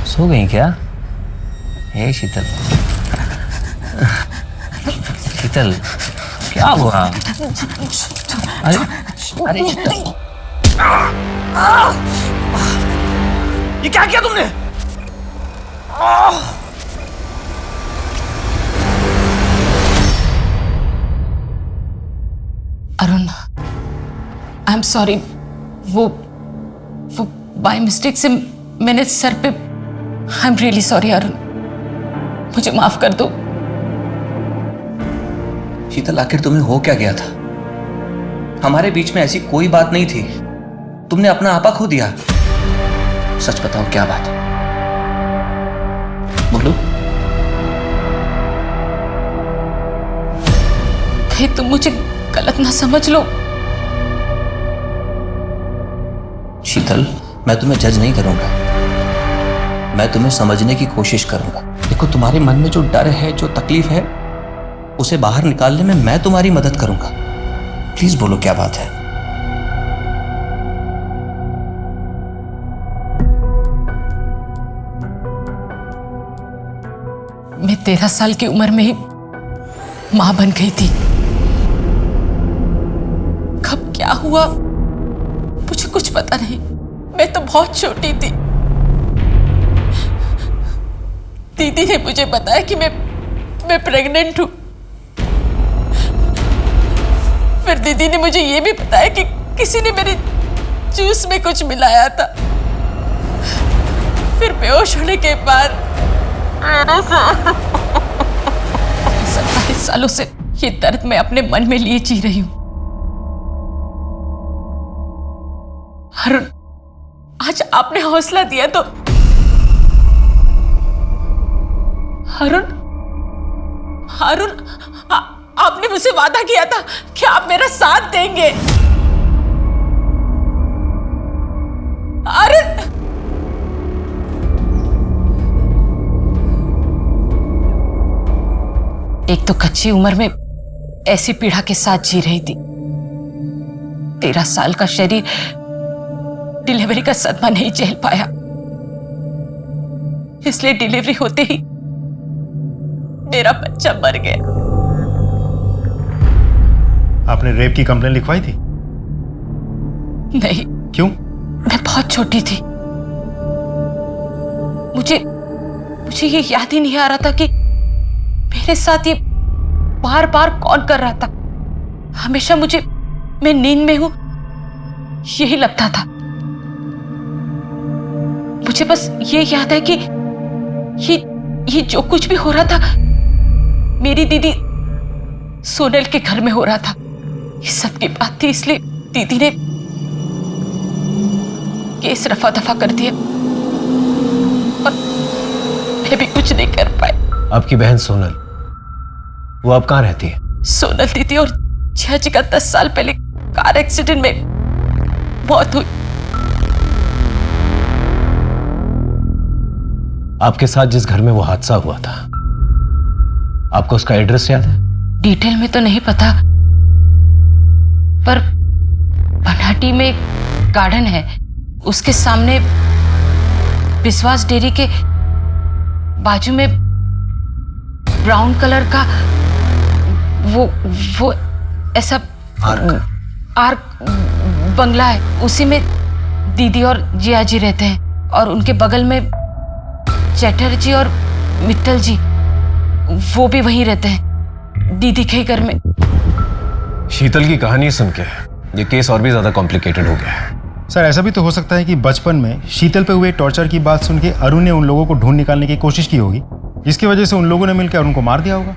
B: सो गई क्या? हे शीतल, शीतल क्या हुआ? अरे अरे शीतल, ये क्या किया तुमने?
D: Arun, I am sorry. वो बाय मिस्टेक से मैंने सर पे। I am really sorry Arun, मुझे माफ कर दो।
B: शीतल, आखिर तुम्हें हो क्या गया था? हमारे बीच में ऐसी कोई बात नहीं थी, तुमने अपना आपा खो दिया। सच बताओ क्या बात है, बोलो।
D: कहीं तुम मुझे गलत ना समझ लो।
B: शीतल, मैं तुम्हें जज नहीं करूंगा, मैं तुम्हें समझने की कोशिश करूंगा। देखो, तुम्हारे मन में जो डर है, जो तकलीफ है, उसे बाहर निकालने में मैं तुम्हारी मदद करूंगा। प्लीज बोलो क्या बात है।
D: मैं 13 साल की उम्र में ही मां बन गई थी। कब क्या हुआ मुझे कुछ पता नहीं। मैं तो बहुत छोटी थी। दीदी ने मुझे बताया कि मैं प्रेग्नेंट हूं। फिर दीदी ने मुझे यह भी बताया कि किसी ने मेरे जूस में कुछ मिलाया था। फिर बेहोश होने के बाद 27 सालों से ये दर्द मैं अपने मन में लिए जी रही हूं। अरुण, आज आपने हौसला दिया तो अरुण, आपने मुझसे वादा किया था कि आप मेरा साथ देंगे। अरुण, एक तो कच्ची उम्र में ऐसी पीड़ा के साथ जी रही थी। 13 साल का शरीर डिलीवरी का सदमा नहीं झेल पाया, इसलिए डिलीवरी होते ही मेरा बच्चा मर गया।
H: आपने रेप की कंप्लेन लिखवाई थी?
D: नहीं।
H: क्यों?
D: मैं बहुत छोटी थी। मुझे ये याद ही नहीं आ रहा था कि मेरे साथ ये बार बार कौन कर रहा था। हमेशा मुझे, मैं नींद में हूं यही लगता था। मुझे बस ये याद है कि ये जो कुछ भी हो रहा था मेरी दीदी सोनल के घर में हो रहा था। ये सब की बात थी, इसलिए दीदी ने केस रफा दफा कर दिया और मैं भी कुछ नहीं कर पाई।
I: आपकी बहन सोनल, वो अब कहाँ रहती है?
D: सोनल दीदी और जिया जी का 10 साल पहले कार एक्सीडेंट में मौत हुई।
I: आपके साथ जिस घर में वो हादसा हुआ था, आपको उसका एड्रेस याद है?
D: डिटेल में तो नहीं पता, पर बनाटी में एक गार्डन है, उसके सामने विश्वास डेयरी के बाजू में ब्राउन कलर का वो ऐसा आर्क बंगला है, उसी में दीदी और जिया जी रहते हैं और उनके बगल में चैटर्जी और मित्तल जी, वो भी वहीं रहते हैं दीदी के घर में।
I: शीतल की कहानी सुन के ये केस और भी ज्यादा कॉम्प्लिकेटेड हो गया है।
H: सर ऐसा भी तो हो सकता है कि बचपन में शीतल पे हुए टॉर्चर की बात सुन के अरुण ने उन लोगों को ढूंढ निकालने की कोशिश की होगी, जिसकी वजह से उन लोगों ने मिलकर अरुण को मार दिया होगा।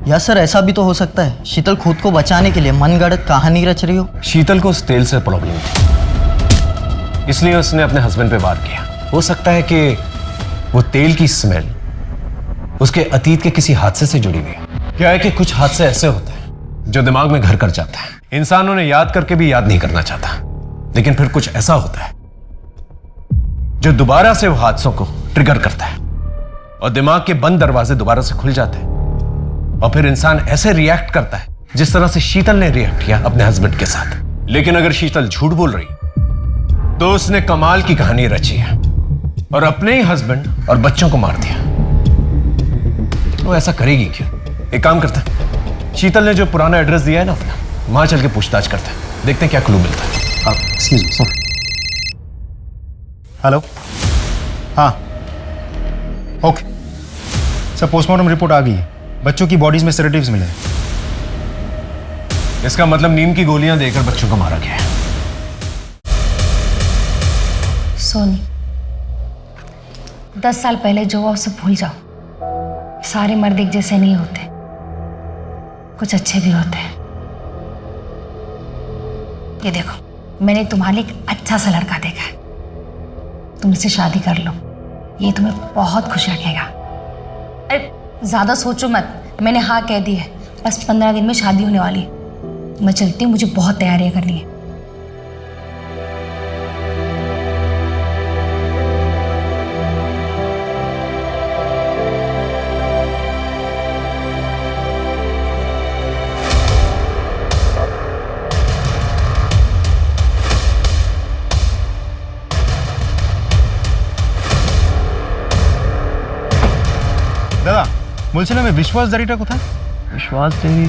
N: या सर ऐसा भी तो हो सकता है शीतल खुद को बचाने के लिए मनगढ़ंत कहानी रच रही हो।
I: शीतल को उस तेल से प्रॉब्लम थी, इसलिए उसने अपने हस्बैंड पे वार किया। हो सकता है कि वो तेल की स्मेल उसके अतीत के किसी हादसे से जुड़ी हुई है। क्या है कि कुछ हादसे ऐसे होते हैं जो दिमाग में घर कर जाते हैं, इंसान उन्हें याद करके भी याद नहीं करना चाहता, लेकिन फिर कुछ ऐसा होता है जो दोबारा से वो हादसों को ट्रिगर करता है और दिमाग के बंद दरवाजे दोबारा से खुल जाते हैं और फिर इंसान ऐसे रिएक्ट करता है जिस तरह से शीतल ने रिएक्ट किया अपने हस्बैंड के साथ। लेकिन अगर शीतल झूठ बोल रही तो उसने कमाल की कहानी रची है और अपने ही हस्बैंड और बच्चों को मार दिया। वो ऐसा करेगी क्यों? एक काम करते हैं, शीतल ने जो पुराना एड्रेस दिया है ना अपना, वहां चल के पूछताछ करते हैं, देखते हैं क्या क्लू मिलता है।
H: Excuse me sir. हेलो, हाँ ओके सर, पोस्टमार्टम रिपोर्ट आ गई है, बच्चों की बॉडीज में सेडेटिव्स मिले हैं।
I: इसका मतलब नींद की गोलियां देकर बच्चों को मारा गया है।
M: सोनी, 10 साल पहले जो हुआ उसे भूल जाओ। सारे मर्द एक जैसे नहीं होते, कुछ अच्छे भी होते हैं। ये देखो, मैंने तुम्हारे लिए एक अच्छा सा लड़का देखा है, तुम इससे शादी कर लो, ये तुम्हें बहुत खुश रखेगा। अरे ज़्यादा सोचो मत, मैंने हाँ कह दी है, बस 15 दिन में शादी होने वाली है। मैं चलती हूँ, मुझे बहुत तैयारियाँ करनी है।
H: दादा मुलसिला में विश्वास डेयरीटा कोথায়?
N: विश्वास डेयरी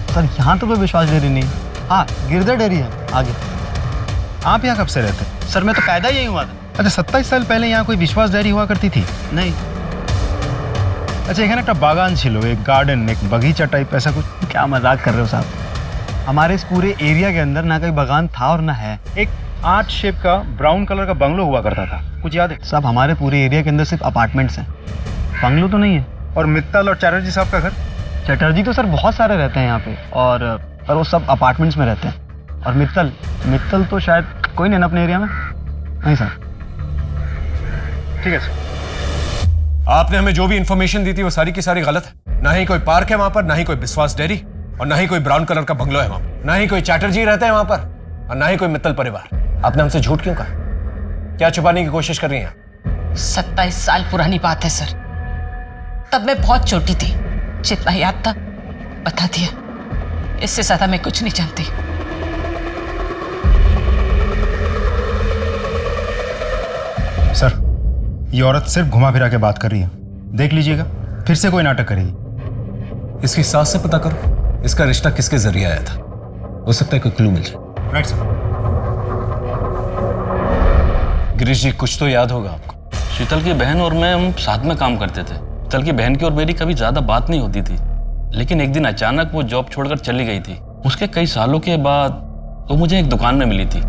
N: सर, यहाँ तो कोई विश्वास डेयरी नहीं। हाँ, गिरधर डेयरी है आगे।
H: आप यहाँ कब से रहते हैं?
N: सर मैं तो पैदा ही हुआ था।
H: अच्छा, 27 साल पहले यहाँ कोई विश्वास डेयरी हुआ करती थी?
N: नहीं।
H: अच्छा, এখানে একটা বাগান ছিল, एक गार्डन, एक बगीचा टाइप ऐसा कुछ?
N: क्या मजाक कर रहे हो साहब? हमारे इस पूरे एरिया के अंदर ना कोई बागान था और ना है।
H: एक आर्ट शेप का ब्राउन कलर का बंगलो हुआ करता था, कुछ याद है?
N: साहब हमारे पूरे एरिया के अंदर सिर्फ अपार्टमेंट्स हैं, बंगलो तो नहीं है।
H: और मित्तल और चैटर्जी साहब का घर?
N: चटर्जी तो सर बहुत सारे रहते हैं यहाँ पे, और पर वो सब अपार्टमेंट्स में रहते हैं। और मित्तल तो शायद कोई नहीं ना अपने एरिया में। नहीं सर।
H: ठीक है सर।
I: आपने हमें जो भी इंफॉर्मेशन दी थी वो सारी की सारी गलत है। ना ही कोई पार्क है वहां पर, ना ही कोई विश्वास डेयरी, और ना ही कोई ब्राउन कलर का बंगलो है वहां पर, ना ही कोई चैटर्जी रहते हैं वहां पर, और ना ही कोई मित्तल परिवार। आपने हमसे झूठ क्यों कहा? क्या छुपाने की कोशिश कर रही हैं?
D: 27 साल पुरानी बात है सर, तब मैं बहुत छोटी थी, जितना याद था बता दिया, इससे ज्यादा मैं कुछ नहीं जानती।
H: सर, ये औरत सिर्फ घुमा फिरा के बात कर रही है, देख लीजिएगा फिर से कोई नाटक करेगी।
I: इसकी सास से पता करो इसका रिश्ता किसके जरिए आया था, हो सकता है कोई क्लू मिल जाए।
H: Right sir.
I: गिरीश जी, कुछ तो याद होगा आपको।
K: शीतल की बहन और मैं हम साथ में काम करते थे। शीतल की बहन की और मेरी कभी ज्यादा बात नहीं होती थी, लेकिन एक दिन अचानक वो जॉब छोड़कर चली गई थी। उसके कई सालों के बाद वो मुझे एक दुकान में मिली थी।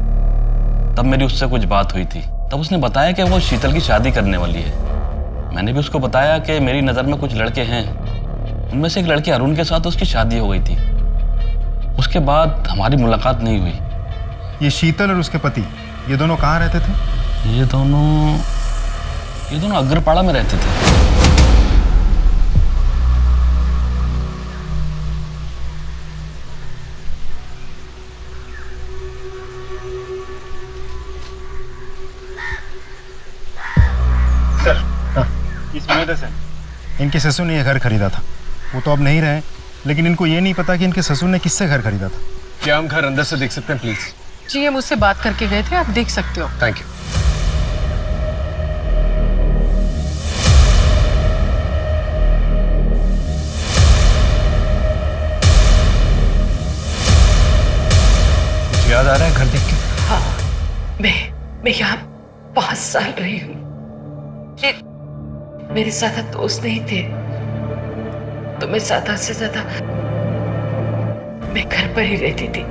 K: तब मेरी उससे कुछ बात हुई थी। तब उसने बताया कि वो शीतल की शादी करने वाली है। मैंने भी उसको बताया कि मेरी नज़र में कुछ लड़के हैं, उनमें से एक लड़के अरुण के साथ उसकी शादी हो गई थी। उसके बाद हमारी मुलाकात नहीं हुई।
H: ये शीतल और उसके पति, ये दोनों कहाँ रहते थे?
K: ये दोनों अग्रपाड़ा में रहते थे।
H: सर, इस वजह से इनके ससुर ने यह घर खरीदा था। वो तो अब नहीं रहे, लेकिन इनको ये नहीं पता कि इनके ससुर ने किससे घर खरीदा था।
I: क्या हम घर अंदर से देख सकते हैं प्लीज?
D: जी हम उससे बात करके गए थे, आप देख सकते हो।
I: Thank you. याद आ रहा है घर देख के?
F: हाँ, मैं यहाँ 5 साल रही हूँ। मेरे ज्यादा दोस्त नहीं थे, तो मैं ज्यादा से ज्यादा मैं घर पर ही रहती थी।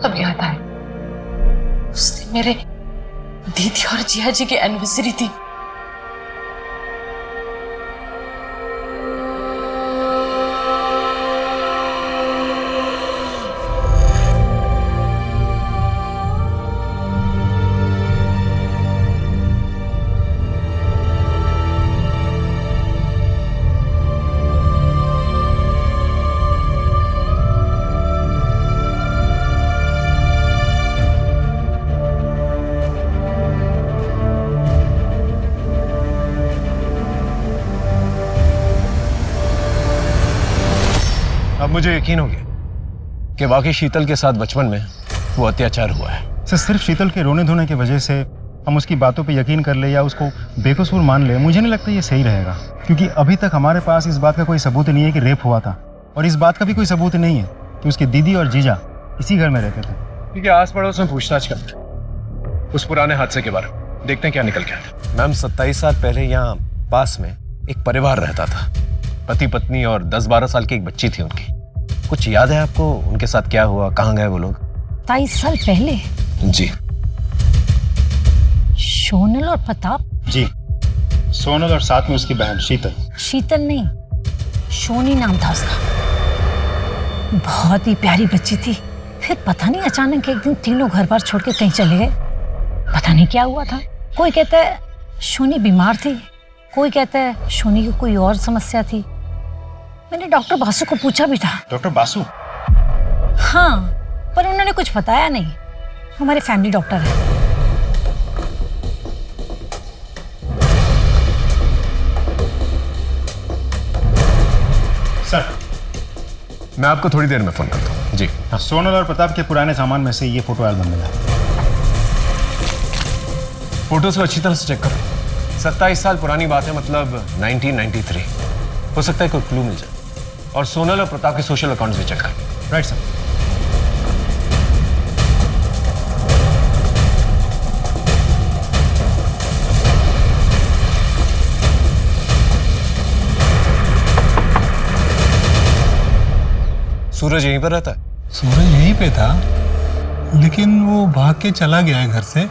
F: अब याद आए, उस दिन मेरे दीदी और जिया जी की एनिवर्सरी थी।
I: अब मुझे यकीन हो गया कि वाकई शीतल के साथ बचपन में वो अत्याचार हुआ है।
H: सर, सिर्फ शीतल के रोने धोने की वजह से हम उसकी बातों पे यकीन कर ले या उसको बेकसूर मान ले, मुझे नहीं लगता ये सही रहेगा। क्योंकि अभी तक हमारे पास इस बात का कोई सबूत नहीं है कि रेप हुआ था, और इस बात का भी कोई सबूत नहीं है कि उसकी दीदी और जीजा इसी घर में रहते थे।
I: ठीक है, आस पड़ोस में पूछताछ करते हैं उस पुराने हादसे के बारे में, देखते हैं क्या निकल के आता है। मैम, 27 साल पहले यहाँ पास में एक परिवार रहता था। पति पत्नी और 10-12 साल की एक बच्ची थी उनकी। कुछ याद है आपको उनके साथ क्या हुआ, कहाँ गए वो लोग?
M: 27 साल पहले?
I: जी।
M: सोनल और प्रताप?
H: जी, सोनल और साथ में उसकी बहन शीतल।
M: शीतल नहीं, सोनी नाम था उसका। बहुत ही प्यारी बच्ची थी। फिर पता नहीं अचानक एक दिन तीनों घर बार छोड़ के कहीं चले गए। पता नहीं क्या हुआ था। कोई कहता है सोनी बीमार थी, कोई कहता है सोनी की कोई और समस्या थी। मैंने डॉक्टर बासु को पूछा भी था।
H: डॉक्टर बासु?
M: हाँ, पर उन्होंने कुछ बताया नहीं। हमारे फैमिली डॉक्टर है।
H: सर,
I: मैं आपको थोड़ी देर में फोन करता हूँ। जी
H: हाँ। सोनल और प्रताप के पुराने सामान में से ये फोटो एल्बम मिला।
I: फोटोज को अच्छी तरह से चेक करो। 27 साल पुरानी बात है, मतलब 1993। हो सकता है कोई क्लू मिल जाए। और सोनल और प्रताप के सोशल अकाउंट्स भी चेक करो।
H: Right sir.
I: सूरज यहीं पर रहता है?
O: सूरज यहीं पे था, लेकिन वो भाग के चला गया है घर से।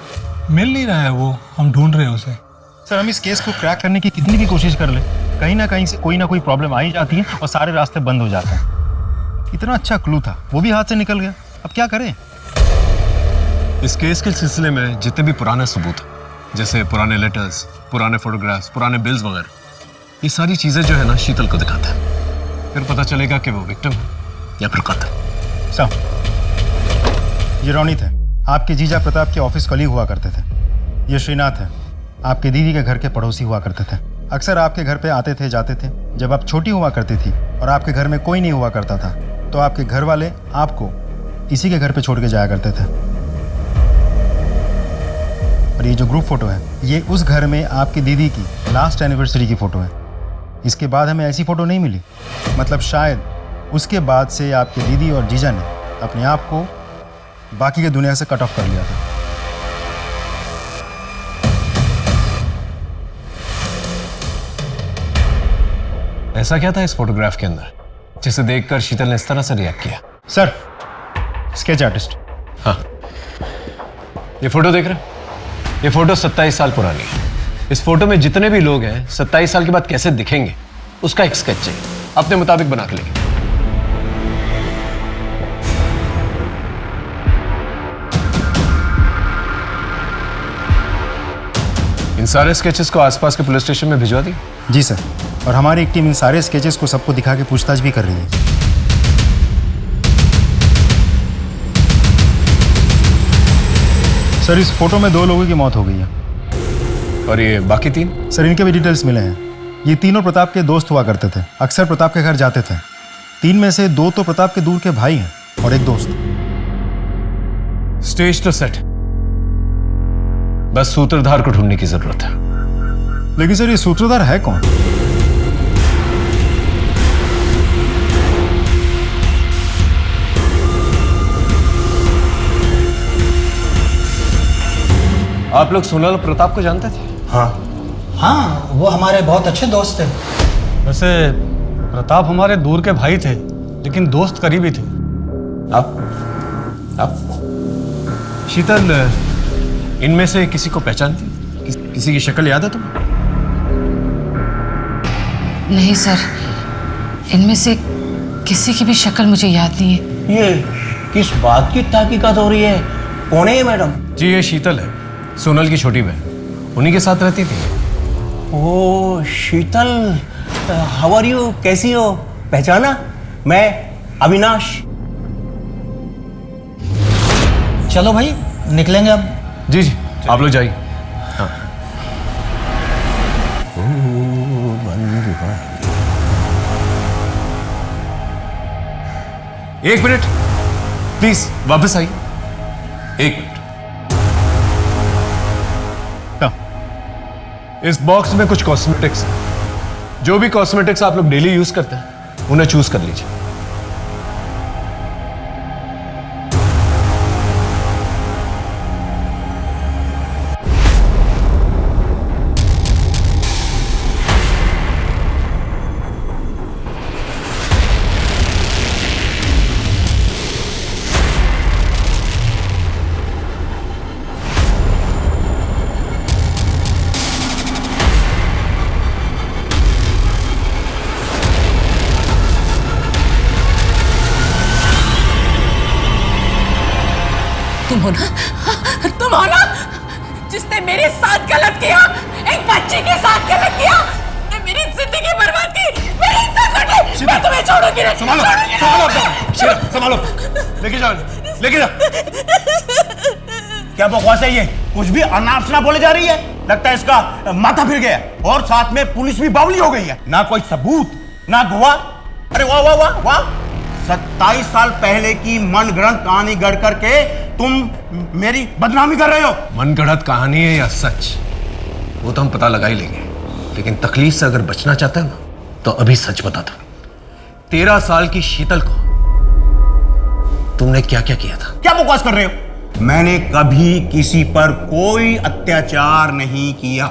O: मिल नहीं रहा है वो, हम ढूंढ रहे हैं उसे।
H: सर, हम इस केस को क्रैक करने की कितनी भी कोशिश कर ले, कहीं ना कहीं से कोई ना कोई प्रॉब्लम आ ही जाती है और सारे रास्ते बंद हो जाते हैं। इतना अच्छा क्लू था, वो भी हाथ से निकल गया। अब क्या करें?
I: इस केस के सिलसिले में जितने भी पुराने सबूत हैं, जैसे पुराने लेटर्स, पुराने फोटोग्राफ्स, पुराने बिल्स वगैरह, ये सारी चीजें जो है ना शीतल को दिखाते हैं। फिर पता चलेगा कि वो विक्टिम है या फिर कातिल।
H: सर, ये रोनित है, आपके जीजा प्रताप के ऑफिस कलीग हुआ करते थे। ये श्रीनाथ है, आपके दीदी के घर के पड़ोसी हुआ करते थे। अक्सर आपके घर पे आते थे, जाते थे। जब आप छोटी हुआ करती थी और आपके घर में कोई नहीं हुआ करता था, तो आपके घर वाले आपको इसी के घर पे छोड़ के जाया करते थे। और ये जो ग्रुप फोटो है, ये उस घर में आपकी दीदी की लास्ट एनिवर्सरी की फोटो है। इसके बाद हमें ऐसी फोटो नहीं मिली। मतलब शायद उसके बाद से आपके दीदी और जीजा ने अपने आप को बाकी की दुनिया से कट ऑफ कर लिया था।
I: ऐसा क्या था इस फोटोग्राफ के अंदर जिसे देखकर शीतल ने इस तरह से रिएक्ट किया?
H: Sir, sketch artist.
I: हाँ, ये फोटो देख रहे हो? ये फोटो 27 साल पुरानी है। इस फोटो में जितने भी लोग हैं 27 साल के बाद कैसे दिखेंगे उसका एक स्केच चाहिए, अपने मुताबिक बना के लेंगे। इन सारे स्केचेस को आसपास के पुलिस स्टेशन में भिजवा दी?
H: जी सर, और हमारी एक टीम इन सारे स्केचेस को सबको दिखा के पूछताछ भी कर रही है। सर, इस फोटो में 2 लोगों की मौत हो गई है।
I: और ये बाकी 3?
H: सर, इनके भी डिटेल्स मिले हैं। ये तीनों प्रताप के दोस्त हुआ करते थे, अक्सर प्रताप के घर जाते थे। 3 में से 2 तो प्रताप के दूर के भाई हैं और एक दोस्त।
I: स्टेज तो सेट, बस सूत्रधार को ढूंढने की जरूरत है।
H: लेकिन सर, ये सूत्रधार है कौन?
I: आप लोग सोनल और प्रताप को जानते थे?
O: हाँ, वो हमारे बहुत अच्छे दोस्त थे। वैसे प्रताप हमारे दूर के भाई थे, लेकिन दोस्त करीबी थे।
I: आप शीतल, इनमें से किसी को पहचानती? किसी की शक्ल याद है तुम्हें?
F: नहीं सर, इनमें से किसी की भी शक्ल मुझे याद नहीं है।
P: ये किस बात की तहकीकात हो रही है? कौन है ये मैडम?
I: जी, ये शीतल है, सोनल की छोटी बहन। उन्हीं के साथ रहती थी।
P: ओ शीतल, हाउ आर यू? कैसी हो? पहचाना? मैं अविनाश।
O: चलो भाई, निकलेंगे अब।
I: जी जी, आप लोग जाइए। हाँ। एक मिनट प्लीज, वापस आइए। 1 मिनट। इस बॉक्स में कुछ कॉस्मेटिक्स है। जो भी कॉस्मेटिक्स आप लोग डेली यूज करते हैं उन्हें चूज कर लीजिए।
D: तुम हो ना जिसने मेरे साथ गलत किया, एक बच्ची के साथ गलत किया, ने मेरी जिंदगी बर्बाद की, मेरी इज्जत लूटी। मैं तुम्हें छोड़ूंगी नहीं।
I: संभालो, लेके जाओ, लेके जाओ।
P: क्या बकवास है ये? कुछ भी अनाप शनाप बोले जा रही है। लगता है इसका माथा फिर गया और साथ में पुलिस भी बावली हो गई है। ना कोई सबूत, ना गवाह। अरे वाह वाह वाह वाह! 27 साल पहले की मनगढ़ंत कहानी गढ़ करके तुम मेरी बदनामी कर रहे हो।
I: मनगढ़ंत कहानी है या सच, वो तो हम पता लगा ही लेंगे। लेकिन तकलीफ से अगर बचना चाहता है ना, तो अभी सच बता दो। 13 साल की शीतल को तुमने क्या क्या किया था?
P: क्या बकवास कर रहे हो? मैंने कभी किसी पर कोई अत्याचार नहीं किया।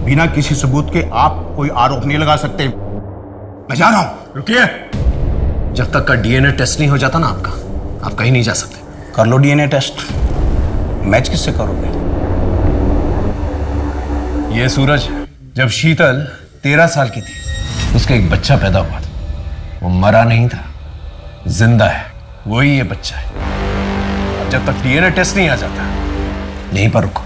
P: बिना किसी सबूत के आप कोई आरोप नहीं लगा सकते। मैं जा रहा हूं।
I: रुकिए, जब तक का डीएनए टेस्ट नहीं हो जाता ना आपका, आप कहीं नहीं जा सकते।
P: कर लो डीएनए टेस्ट। मैच किससे करोगे?
I: ये सूरज, जब शीतल 13 साल की थी, उसका एक बच्चा पैदा हुआ था। वो मरा नहीं था, जिंदा है। वही ये बच्चा है। जब तक डीएनए टेस्ट नहीं आ जाता, यहीं पर रुको।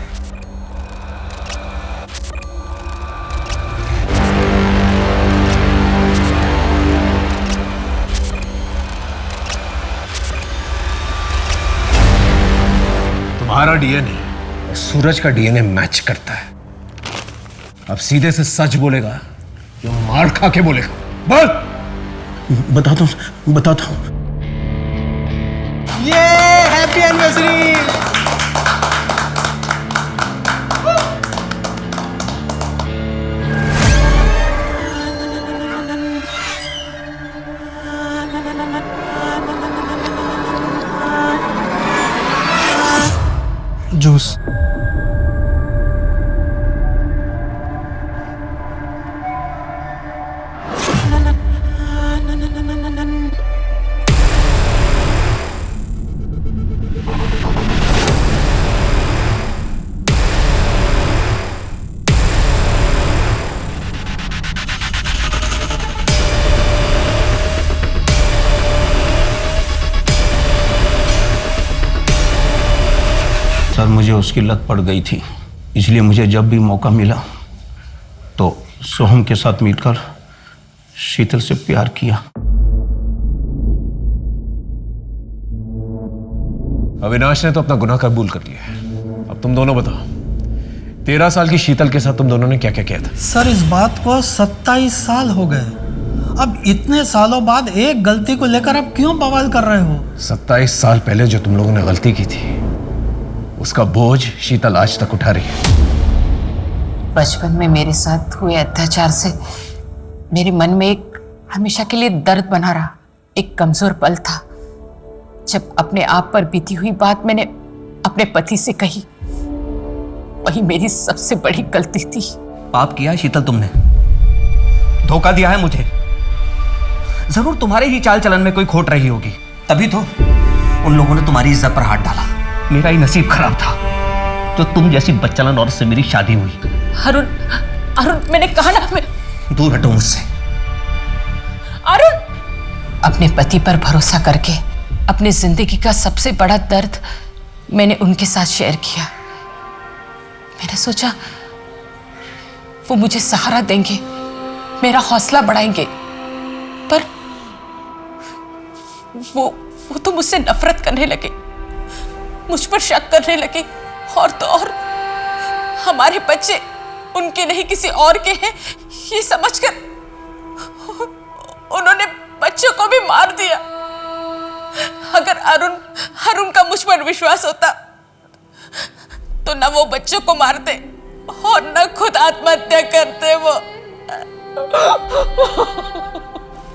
I: तुम्हारा डीएनए और सूरज का डीएनए मैच करता है। अब सीधे से सच बोलेगा या मार खा के बोलेगा? बोल।
P: बताता हूं। ये हैप्पी एनिवर्सरी।
O: जूस।
P: मुझे उसकी लत पड़ गई थी, इसलिए मुझे जब भी मौका मिला तो सोहम के साथ मिलकर शीतल से प्यार किया।
I: अविनाश ने तो अपना गुनाह कबूल कर लिया है। अब तुम दोनों बताओ, 13 साल की शीतल के साथ तुम दोनों ने क्या क्या किया था?
O: सर इस बात को 27 साल हो गए। अब इतने सालों बाद एक गलती को लेकर आप क्यों बवाल कर रहे हो?
I: 27 साल पहले जो तुम लोगों ने गलती की थी, उसका बोझ शीतल आज तक उठा रही है।
D: बचपन में मेरे साथ हुए अत्याचार से मेरे मन में एक हमेशा के लिए दर्द बना रहा, एक कमजोर पल था जब अपने आप पर बीती हुई बात मैंने अपने पति से कही। वही मेरी सबसे बड़ी गलती थी।
B: पाप किया है शीतल तुमने, धोखा दिया है मुझे। जरूर तुम्हारे ही चाल चलन में कोई खोट रही होगी, तभी तो उन लोगों ने तुम्हारी इज्जत पर हाथ डाला। मेरा ही नसीब खराब था जो तुम जैसी बच्चालन औरत से मेरी शादी हुई।
D: अरुण, अरुण मैंने कहा ना, मैं
B: दूर हटो मुझसे।
D: अरुण, अपने पति पर भरोसा करके अपनी जिंदगी का सबसे बड़ा दर्द मैंने उनके साथ शेयर किया। मैंने सोचा वो मुझे सहारा देंगे, मेरा हौसला बढ़ाएंगे, पर वो तो मुझसे नफरत करने लगे, मुझ पर शक करने लगे, और तो और हमारे बच्चे उनके नहीं किसी और के हैं ये समझकर उन्होंने बच्चों को भी मार दिया। अगर अरुण का मुझ पर विश्वास होता तो न वो बच्चों को मारते और न खुद आत्महत्या करते। वो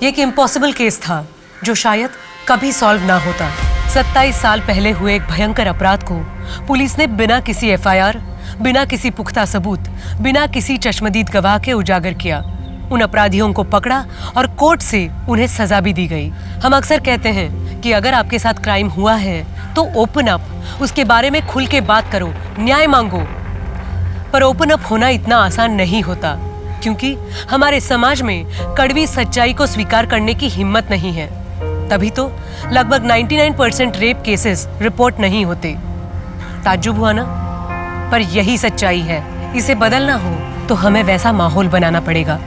A: ये एक इम्पॉसिबल केस था जो शायद कभी सॉल्व ना होता। 27 साल पहले हुए एक भयंकर अपराध को पुलिस ने बिना किसी एफआईआर, बिना किसी पुख्ता सबूत, बिना किसी चश्मदीद गवाह के उजागर किया। उन अपराधियों को पकड़ा और कोर्ट से उन्हें सजा भी दी गई। हम अक्सर कहते हैं कि अगर आपके साथ क्राइम हुआ है तो ओपन अप, उसके बारे में खुल के बात करो, न्याय मांगो। पर ओपन अप होना इतना आसान नहीं होता, क्योंकि हमारे समाज में कड़वी सच्चाई को स्वीकार करने की हिम्मत नहीं है। तभी तो लगभग 99% रेप केसेस रिपोर्ट नहीं होते। ताज्जुब हुआ ना? पर यही सच्चाई है। इसे बदलना हो तो हमें वैसा माहौल बनाना पड़ेगा।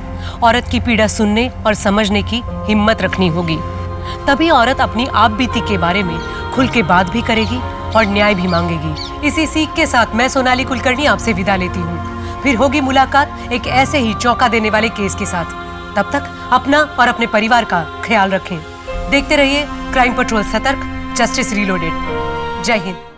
A: औरत की पीड़ा सुनने और समझने की हिम्मत रखनी होगी। तभी औरत अपनी आप बीती के बारे में खुल के बात भी करेगी और न्याय भी मांगेगी। इसी सीख के साथ मैं सोनाली कुलकर्णी आपसे विदा लेती हूँ। फिर होगी मुलाकात एक ऐसे ही चौंका देने वाले केस के साथ। तब तक अपना और अपने परिवार का ख्याल रखें। देखते रहिए क्राइम पेट्रोल, सतर्क, जस्टिस रीलोडेड। जय हिंद।